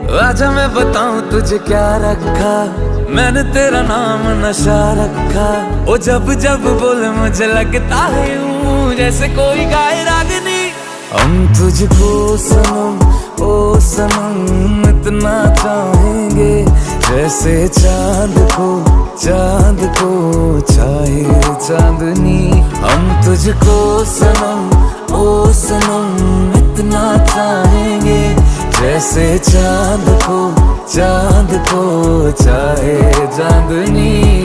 आजा मैं बताऊं तुझे क्या रखा, मैंने तेरा नाम नशा रखा। ओ जब जब बोले मुझे लगता है यूं जैसे कोई गाए रागनी। हम तुझको सनम ओ सनम इतना चाहेंगे, जैसे चांद को चाहे चांदनी। हम तुझको सनम ओ सनम इतना चाहेंगे, जैसे चांद को चाहे चांदनी।